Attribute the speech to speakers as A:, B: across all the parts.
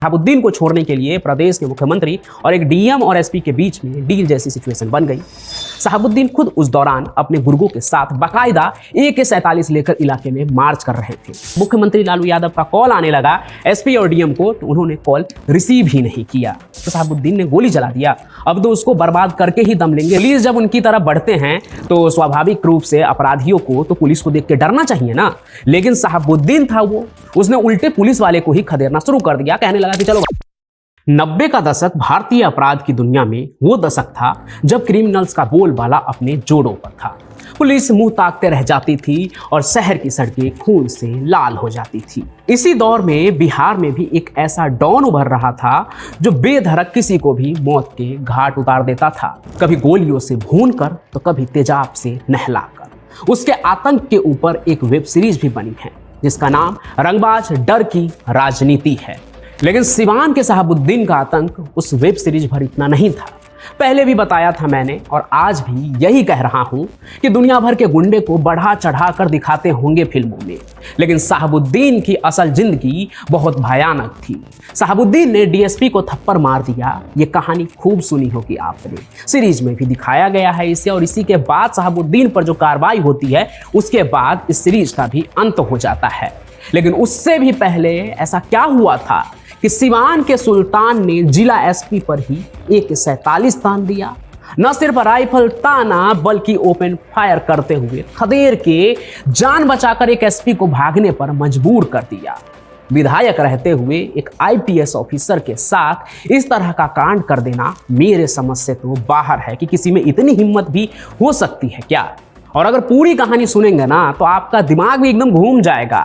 A: शहाबुद्दीन को छोड़ने के लिए प्रदेश के मुख्यमंत्री और एक डीएम और एसपी के बीच में डील जैसी सिचुएशन बन गई। शहाबुद्दीन खुद उस दौरान अपने गुर्गों के साथ बाकायदा AK-47 लेकर इलाके में मार्च कर रहे थे। मुख्यमंत्री लालू यादव का कॉल आने लगा एसपी और डीएम को, तो उन्होंने कॉल रिसीव ही नहीं किया, तो शहाबुद्दीन ने गोली चला दिया। अब तो उसको बर्बाद करके ही दम लेंगे। पुलिस जब उनकी तरफ बढ़ते हैं तो स्वाभाविक रूप से अपराधियों को तो पुलिस को देख के डरना चाहिए ना, लेकिन शहाबुद्दीन था उसने उल्टे पुलिस वाले को ही खदेड़ना शुरू कर दिया। कहने लगा कि चलो 90 का दशक भारतीय अपराध की दुनिया में वो दशक था जब क्रिमिनल्स का बोलबाला अपने जोड़ों पर था। पुलिस मुंह ताकते रह जाती थी और शहर की सड़कें खून से लाल हो जाती थी। इसी दौर में बिहार में भी एक ऐसा डॉन उभर रहा था जो बेधड़क किसी को भी मौत के घाट उतार देता था, कभी गोलियों से भूनकर तो कभी तेजाब से नहलाकर। उसके आतंक के ऊपर एक वेब सीरीज भी बनी है जिसका नाम रंगबाज डर की राजनीति है। लेकिन सिवान के शहाबुद्दीन का आतंक उस वेब सीरीज भर इतना नहीं था। पहले भी बताया था मैंने और आज भी यही कह रहा हूं कि दुनिया भर के गुंडे को बढ़ा चढ़ा कर दिखाते होंगे फिल्मों में, लेकिन शहाबुद्दीन की असल जिंदगी बहुत भयानक थी। शहाबुद्दीन ने डीएसपी को थप्पड़ मार दिया, ये कहानी खूब सुनी होगी आपने, सीरीज में भी दिखाया गया है इसे। और इसी के बाद शहाबुद्दीन पर जो कार्रवाई होती है उसके बाद इस सीरीज का भी अंत हो जाता है। लेकिन उससे भी पहले ऐसा क्या हुआ था कि सिवान के सुल्तान ने जिला एसपी पर ही AK-47 तान दिया। न सिर्फ राइफल ताना बल्कि ओपन फायर करते हुए खदेड़ के जान बचाकर एक एसपी को भागने पर मजबूर कर दिया। विधायक रहते हुए एक IPS ऑफिसर के साथ इस तरह का कांड कर देना मेरे समझ से तो बाहर है कि किसी में इतनी हिम्मत भी हो सकती है क्या। और अगर पूरी कहानी सुनेंगे ना तो आपका दिमाग भी एकदम घूम जाएगा,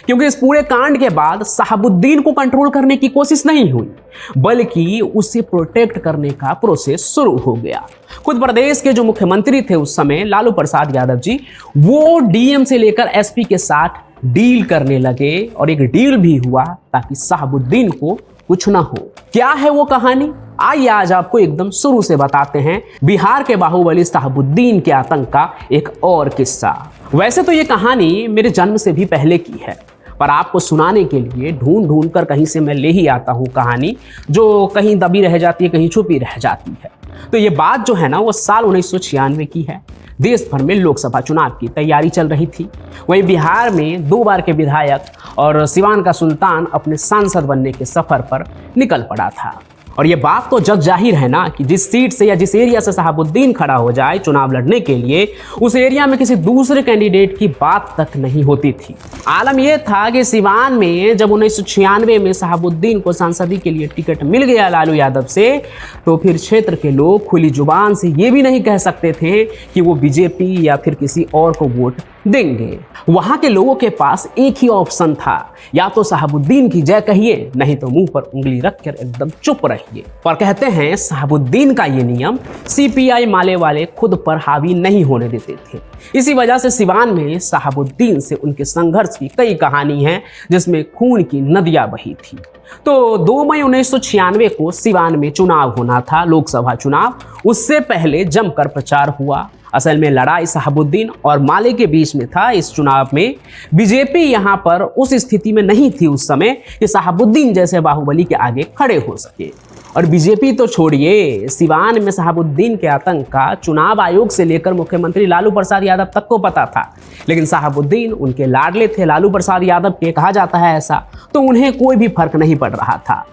A: क्योंकि इस पूरे कांड के बाद शहाबुद्दीन को कंट्रोल करने की कोशिश नहीं हुई बल्कि उसे प्रोटेक्ट करने का प्रोसेस शुरू हो गया। खुद प्रदेश के जो मुख्यमंत्री थे उस समय लालू प्रसाद यादव जी, वो डीएम से लेकर एसपी के साथ डील करने लगे और एक डील भी हुआ ताकि शहाबुद्दीन को कुछ ना हो। क्या है वो कहानी, आइए आज आपको एकदम शुरू से बताते हैं बिहार के बाहुबली शहाबुद्दीन के आतंक का एक और किस्सा। वैसे तो ये कहानी मेरे जन्म से भी पहले की है, पर आपको सुनाने के लिए ढूंढ ढूंढ कर कहीं से मैं ले ही आता हूँ कहानी, जो कहीं दबी रह जाती है, कहीं छुपी रह जाती है। तो ये बात जो है ना वो साल 1996 की है। देश भर में लोकसभा चुनाव की तैयारी चल रही थी। वहीं बिहार में 2 बार के विधायक और सिवान का सुल्तान अपने सांसद बनने के सफर पर निकल पड़ा था। और ये बात तो जग जाहिर है ना कि जिस सीट से या जिस एरिया से शहाबुद्दीन खड़ा हो जाए चुनाव लड़ने के लिए, उस एरिया में किसी दूसरे कैंडिडेट की बात तक नहीं होती थी। आलम यह था कि सिवान में जब 1996 में शहाबुद्दीन को सांसदी के लिए टिकट मिल गया लालू यादव से, तो फिर क्षेत्र के लोग खुली जुबान से ये भी नहीं कह सकते थे कि वो बीजेपी या फिर किसी और को वोट देंगे। वहां के लोगों के पास एक ही ऑप्शन था, या तो शहाबुद्दीन की जय कहिए, नहीं तो मुंह पर उंगली रखकर एकदम चुप रहिए। पर कहते हैं शहाबुद्दीन का ये नियम CPI माले वाले खुद पर हावी नहीं होने देते थे। इसी वजह से सिवान में शहाबुद्दीन से उनके संघर्ष की कई कहानी हैं जिसमें खून की नदियां बही थी। तो 2 मई 1996 को सिवान में चुनाव होना था, लोकसभा चुनाव। उससे पहले जमकर प्रचार हुआ। असल में लड़ाई शहाबुद्दीन और माले के बीच में था। इस चुनाव में बीजेपी यहां पर उस स्थिति में नहीं थी उस समय कि शहाबुद्दीन जैसे बाहुबली के आगे खड़े हो सके। और बीजेपी तो छोड़िए, सिवान में शहाबुद्दीन के आतंक का चुनाव आयोग से लेकर मुख्यमंत्री लालू प्रसाद यादव तक को पता था, लेकिन शहाबुद्दीन उनके लाडले थे लालू प्रसाद यादव के, कहा जाता है ऐसा, तो उन्हें कोई भी फर्क नहीं पड़ रहा था।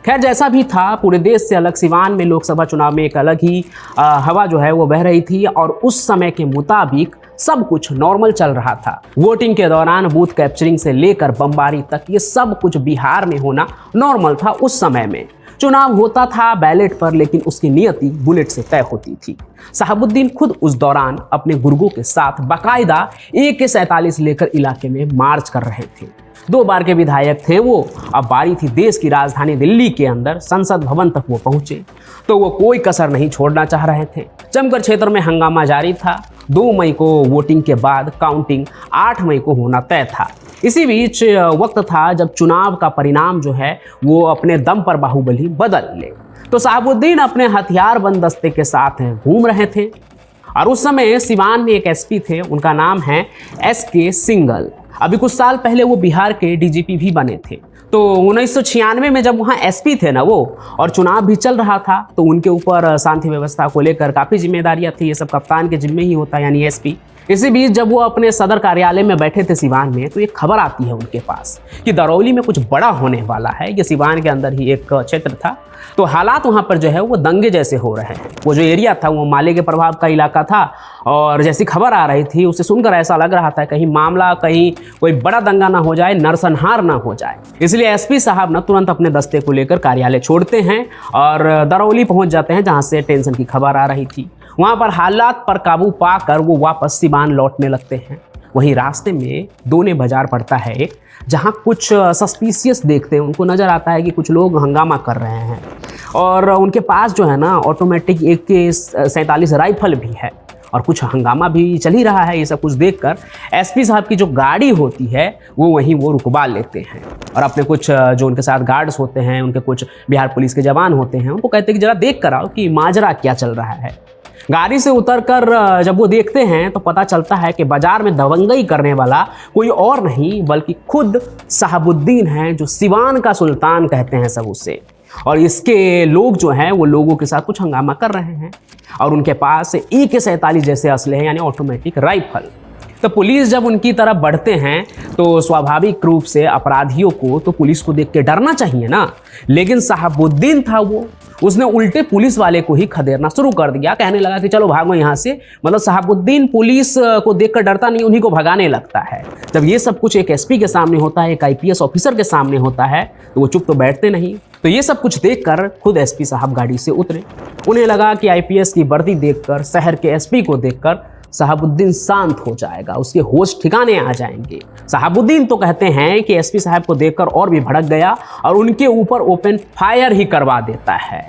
A: खैर जैसा भी था, पूरे देश से अलग सिवान में लोकसभा चुनाव में एक अलग ही हवा जो है वो बह रही थी और उस समय के मुताबिक सब कुछ नॉर्मल चल रहा था। वोटिंग के दौरान बूथ कैप्चरिंग से लेकर बमबारी तक ये सब कुछ बिहार में होना नॉर्मल था। उस समय में चुनाव होता था बैलेट पर, लेकिन उसकी नियति बुलेट से तय होती थी। शहाबुद्दीन खुद उस दौरान अपने गुर्गों के साथ बाकायदा AK-47 लेकर इलाके में मार्च कर रहे थे। 2 बार के विधायक थे वो। अब बारी थी देश की राजधानी दिल्ली के अंदर संसद भवन तक वो पहुंचे, तो वो कोई कसर नहीं छोड़ना चाह रहे थे। जमकर क्षेत्र में हंगामा जारी था। 2 मई को वोटिंग के बाद काउंटिंग 8 मई को होना तय था। इसी बीच वक्त था जब चुनाव का परिणाम जो है वो अपने दम पर बाहुबली बदल ले। तो शहाबुद्दीन अपने हथियारबंद दस्ते के साथ घूम रहे थे और उस समय सिवान में एक एसपी थे, उनका नाम है SK सिंगल। अभी कुछ साल पहले वो बिहार के DGP भी बने थे। तो तो 1996 में जब वहाँ एसपी थे ना वो, और चुनाव भी चल रहा था, तो उनके ऊपर शांति व्यवस्था को लेकर काफ़ी जिम्मेदारियाँ थी। ये सब कप्तान के जिम्मे ही होता है, यानी एसपी। इसी बीच जब वो अपने सदर कार्यालय में बैठे थे सिवान में, तो एक खबर आती है उनके पास कि दरौली में कुछ बड़ा होने वाला है। ये सिवान के अंदर ही एक क्षेत्र था, तो हालात वहाँ पर जो है वो दंगे जैसे हो रहे हैं। वो जो एरिया था वो माले के प्रभाव का इलाका था, और जैसी खबर आ रही थी उसे सुनकर ऐसा लग रहा था कहीं मामला, कहीं कोई बड़ा दंगा ना हो जाए, नरसंहार ना हो जाए। इसलिए एसपी साहब ना तुरंत अपने दस्ते को लेकर कार्यालय छोड़ते हैं और दरौली पहुंच जाते हैं, जहां से टेंशन की खबर आ रही थी। वहां पर हालात पर काबू पाकर वो वापस सिवान लौटने लगते हैं। वहीं रास्ते में दोने बाजार पड़ता है एक, जहां कुछ सस्पिशियस देखते हैं, उनको नज़र आता है कि कुछ लोग हंगामा कर रहे हैं, और उनके पास जो है ना ऑटोमेटिक AK-47 राइफल भी है, और कुछ हंगामा भी चल ही रहा है। ये सब कुछ देखकर एसपी साहब की जो गाड़ी होती है वो रुकवा लेते हैं, और अपने कुछ जो उनके साथ गार्ड्स होते हैं, उनके कुछ बिहार पुलिस के जवान होते हैं, उनको कहते हैं कि जरा देख कर आओ कि माजरा क्या चल रहा है। गाड़ी से उतरकर जब वो देखते हैं तो पता चलता है कि बाजार में दबंगई करने वाला कोई और नहीं बल्कि खुद शहाबुद्दीन है, जो सिवान का सुल्तान कहते हैं सब उसे। और इसके लोग जो हैं वो लोगों के साथ कुछ हंगामा कर रहे हैं, और उनके पास AK-47 जैसे असले हैं, यानी ऑटोमेटिक राइफल। तो पुलिस जब उनकी तरफ बढ़ते हैं तो स्वाभाविक रूप से अपराधियों को तो पुलिस को देख के डरना चाहिए ना, लेकिन शहाबुद्दीन था वो, उसने उल्टे पुलिस वाले को ही खदेड़ना शुरू कर दिया। कहने लगा कि चलो भागो यहाँ से। मतलब शहाबुद्दीन पुलिस को देखकर डरता नहीं, उन्हीं को भगाने लगता है। जब ये सब कुछ एक एसपी के सामने होता है, एक IPS ऑफिसर के सामने होता है, तो वो चुप तो बैठते नहीं। तो ये सब कुछ देखकर खुद एसपी साहब गाड़ी से उतरे। उन्हें लगा कि IPS की वर्दी देखकर, शहर के एसपी को देखकर शहाबुद्दीन शांत हो जाएगा, उसके होश ठिकाने आ जाएंगे। शहाबुद्दीन तो कहते हैं कि एसपी साहब को देखकर और भी भड़क गया और उनके ऊपर ओपन फायर ही करवा देता है।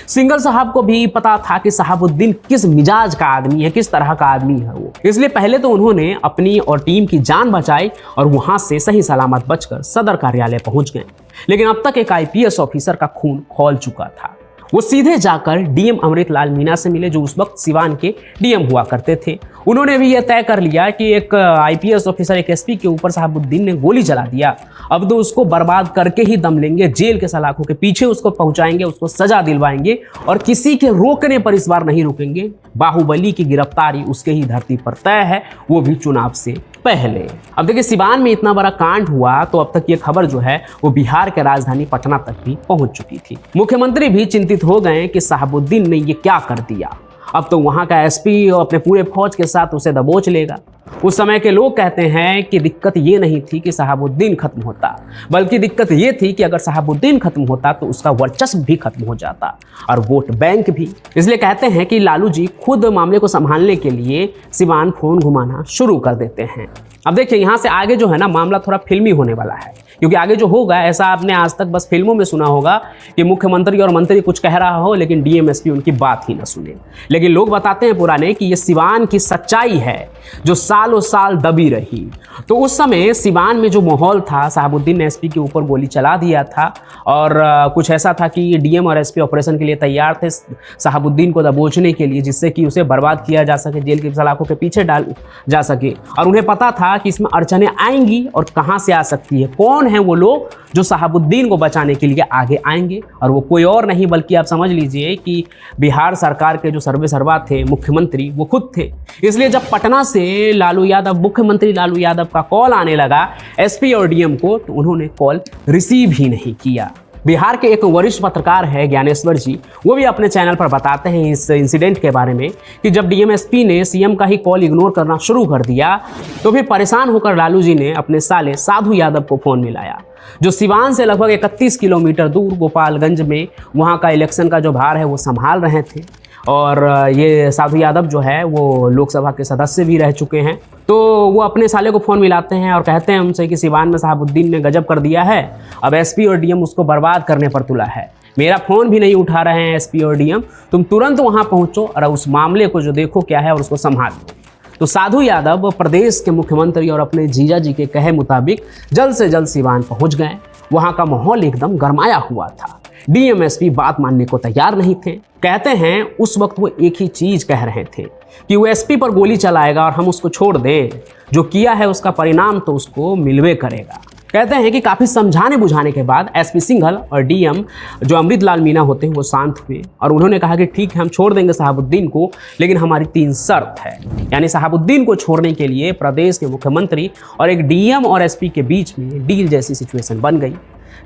A: सिंगल साहब को भी पता था कि शहाबुद्दीन किस मिजाज का आदमी है, किस तरह का आदमी है वो, इसलिए पहले तो उन्होंने अपनी और टीम की जान बचाई और वहां से सही सलामत बचकर सदर कार्यालय पहुंच गए। लेकिन अब तक एक IPS ऑफिसर का खून खौल चुका था। वो सीधे जाकर DM अमृतलाल मीणा से मिले, जो उस वक्त सिवान के DM हुआ करते थे। उन्होंने भी यह तय कर लिया कि एक IPS ऑफिसर, एक SP के ऊपर शहाबुद्दीन ने गोली चला दिया, अब तो उसको बर्बाद करके ही दम लेंगे, जेल के सलाखों के पीछे उसको पहुंचाएंगे, उसको सजा दिलवाएंगे और किसी के रोकने पर इस बार नहीं रुकेंगे। बाहुबली की गिरफ्तारी उसके ही धरती पर तय है, वो भी चुनाव से पहले। अब देखिए, सिवान में इतना बड़ा कांड हुआ तो अब तक ये खबर जो है वो बिहार के राजधानी पटना तक भी पहुंच चुकी थी। मुख्यमंत्री भी चिंतित हो गए कि शहाबुद्दीन ने ये क्या कर दिया, अब तो वहां का SP अपने पूरे फौज के साथ उसे दबोच लेगा। उस समय के लोग कहते हैं कि दिक्कत ये नहीं थी कि शहाबुद्दीन खत्म होता, बल्कि दिक्कत ये थी कि अगर शहाबुद्दीन खत्म होता तो उसका वर्चस्व भी खत्म हो जाता और वोट बैंक भी। इसलिए कहते हैं कि लालू जी खुद मामले को संभालने के लिए सिवान फोन घुमाना शुरू कर देते हैं। अब देखिए, यहाँ से आगे जो है ना मामला थोड़ा फिल्मी होने वाला है, क्योंकि आगे जो होगा ऐसा आपने आज तक बस फिल्मों में सुना होगा कि मुख्यमंत्री और मंत्री कुछ कह रहा हो लेकिन DM SP उनकी बात ही ना सुने। लेकिन लोग बताते हैं पुराने कि ये सिवान की सच्चाई है जो सालों साल दबी रही। तो उस समय सिवान में जो माहौल था, शहाबुद्दीन ने SP के ऊपर गोली चला दिया था और कुछ ऐसा था कि DM और SP ऑपरेशन के लिए तैयार थे शहाबुद्दीन को दबोचने के लिए, जिससे कि उसे बर्बाद किया जा सके, जेल की सलाखों के पीछे डाल जा सके। और उन्हें पता था कि इसमें अड़चनें आएंगी और कहाँ से आ सकती है, कौन है वो लोग जो शहाबुद्दीन को बचाने के लिए आगे आएंगे, और वो कोई और नहीं बल्कि आप समझ लीजिए कि बिहार सरकार के जो सर्वेसर्वा थे, मुख्यमंत्री, वो खुद थे। इसलिए जब पटना से लालू यादव, मुख्यमंत्री लालू यादव का कॉल आने लगा SP और DM को, तो उन्होंने कॉल रिसीव ही नहीं किया। बिहार के एक वरिष्ठ पत्रकार है ज्ञानेश्वर जी, वो भी अपने चैनल पर बताते हैं इस इंसिडेंट के बारे में कि जब DM SP ने CM का ही कॉल इग्नोर करना शुरू कर दिया तो फिर परेशान होकर लालू जी ने अपने साले साधु यादव को फ़ोन मिलाया, जो सिवान से लगभग 31 किलोमीटर दूर गोपालगंज में वहाँ का इलेक्शन का जो भार है वो संभाल रहे थे। और ये साधु यादव जो है वो लोकसभा के सदस्य भी रह चुके हैं। तो वो अपने साले को फ़ोन मिलाते हैं और कहते हैं उनसे कि सिवान में शहाबुद्दीन ने गजब कर दिया है, अब SP और DM उसको बर्बाद करने पर तुला है, मेरा फ़ोन भी नहीं उठा रहे हैं SP और DM, तुम तुरंत वहाँ पहुँचो और उस मामले को जो देखो क्या है और उसको संभाल लो। तो साधु यादव प्रदेश के मुख्यमंत्री और अपने जीजा जी के कहे मुताबिक जल्द से जल्द सिवान पहुँच गए। वहाँ का माहौल एकदम गरमाया हुआ था। DM SP बात मानने को तैयार नहीं थे। कहते हैं उस वक्त वो एक ही चीज़ कह रहे थे कि वो SP पर गोली चलाएगा और हम उसको छोड़ दें, जो किया है उसका परिणाम तो उसको मिलवे करेगा। कहते हैं कि काफी समझाने बुझाने के बाद एसपी सिंघल और डीएम जो अमृतलाल मीना होते हैं वो शांत हुए और उन्होंने कहा कि ठीक है, हम छोड़ देंगे शहाबुद्दीन को, लेकिन हमारी 3 शर्त है। यानी शहाबुद्दीन को छोड़ने के लिए प्रदेश के मुख्यमंत्री और एक डीएम और एसपी के बीच में डील जैसी सिचुएशन बन गई,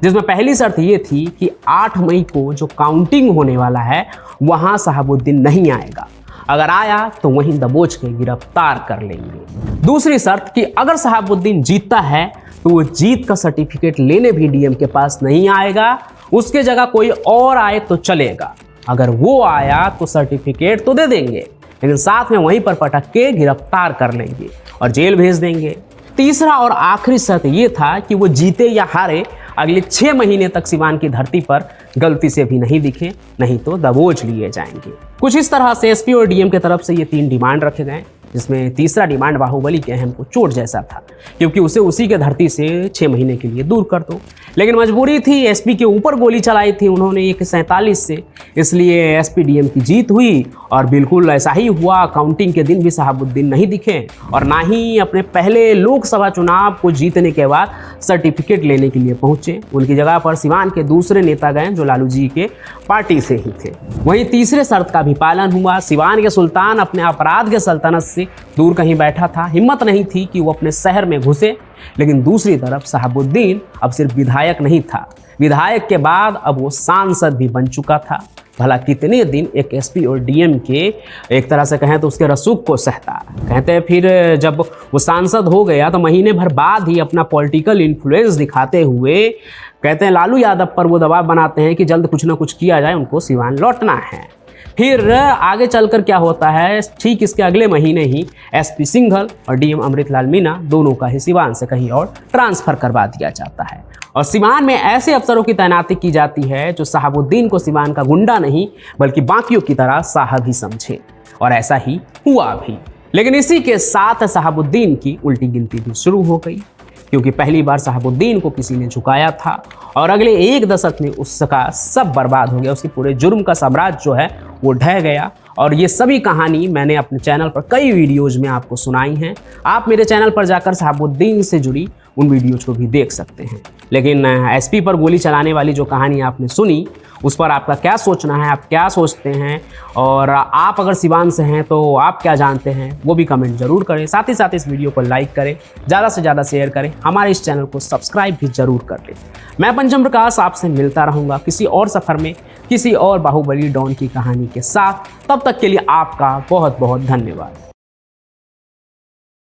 A: जिसमें पहली शर्त ये थी कि 8 मई को जो काउंटिंग होने वाला है वहां शहाबुद्दीन नहीं आएगा, अगर आया तो वहीं दबोच के गिरफ्तार कर लेंगे। दूसरी शर्त कि अगर शहाबुद्दीन जीतता है तो वो जीत का सर्टिफिकेट लेने भी डीएम के पास नहीं आएगा, उसके जगह कोई और आए तो चलेगा, अगर वो आया तो सर्टिफिकेट तो दे देंगे लेकिन साथ में वहीं पर पटक के गिरफ्तार कर लेंगे और जेल भेज देंगे। तीसरा और आखिरी शर्त ये था कि वो जीते या हारे अगले 6 महीने तक सिवान की धरती पर गलती से भी नहीं दिखे, नहीं तो दबोच लिए जाएंगे। कुछ इस तरह से एसपी और डीएम की तरफ से ये 3 डिमांड रखे गए, जिसमें तीसरा डिमांड बाहुबली के अहम को चोट जैसा था, क्योंकि उसे उसी के धरती से 6 महीने के लिए दूर कर दो। लेकिन मजबूरी थी, एसपी के ऊपर गोली चलाई थी उन्होंने 147 से, इसलिए एसपी डीएम की जीत हुई और बिल्कुल ऐसा ही हुआ। काउंटिंग के दिन भी शहाबुद्दीन नहीं दिखे और ना ही अपने पहले लोकसभा चुनाव को जीतने के बाद सर्टिफिकेट लेने के लिए पहुंचे। उनकी जगह पर सिवान के दूसरे नेता गए जो लालू जी के पार्टी से ही थे। वहीं तीसरे शर्त का भी पालन हुआ। सिवान के सुल्तान अपने अपराध के सल्तनत से दूर कहीं बैठा था, हिम्मत नहीं थी कि वो अपने शहर में घुसे। लेकिन दूसरी तरफ शहाबुद्दीन अब सिर्फ विधायक नहीं था, विधायक के बाद अब वो सांसद भी बन चुका था। भला कितने दिन एक एसपी और डीएम के एक तरह से कहें तो उसके रसूख को सहता। कहते हैं फिर जब वो सांसद हो गया तो महीने भर बाद ही अपना पॉलिटिकल इन्फ्लुएंस दिखाते हुए कहते हैं लालू यादव पर वो दबाव बनाते हैं कि जल्द कुछ ना कुछ किया जाए, उनको सिवान लौटना है। फिर आगे चलकर क्या होता है, ठीक इसके अगले महीने ही एसपी सिंघल और डीएम अमृतलाल मीना दोनों का ही सिवान से कहीं और ट्रांसफर करवा दिया जाता है और सिवान में ऐसे अफसरों की तैनाती की जाती है जो शहाबुद्दीन को सिवान का गुंडा नहीं बल्कि बाकियों की तरह साहब ही समझे, और ऐसा ही हुआ भी। लेकिन इसी के साथ शहाबुद्दीन की उल्टी गिनती भी शुरू हो गई, क्योंकि पहली बार शहाबुद्दीन को किसी ने झुकाया था और अगले 1 दशक में उसका सब बर्बाद हो गया, उसके पूरे जुर्म का साम्राज्य जो है वो ढह गया। और ये सभी कहानी मैंने अपने चैनल पर कई वीडियोज में आपको सुनाई हैं। आप मेरे चैनल पर जाकर शहाबुद्दीन से जुड़ी उन वीडियोज को भी देख सकते हैं। लेकिन एसपी पर गोली चलाने वाली जो कहानी आपने सुनी उस पर आपका क्या सोचना है, आप क्या सोचते हैं, और आप अगर सिवान से हैं तो आप क्या जानते हैं वो भी कमेंट जरूर करें। साथ ही साथ इस वीडियो को लाइक करें, ज़्यादा से ज़्यादा शेयर करें, हमारे इस चैनल को सब्सक्राइब भी जरूर कर लें। मैं पंचम प्रकाश आपसे मिलता रहूँगा किसी और सफ़र में किसी और बाहुबली डॉन की कहानी के साथ। तब तक के लिए आपका बहुत बहुत धन्यवाद।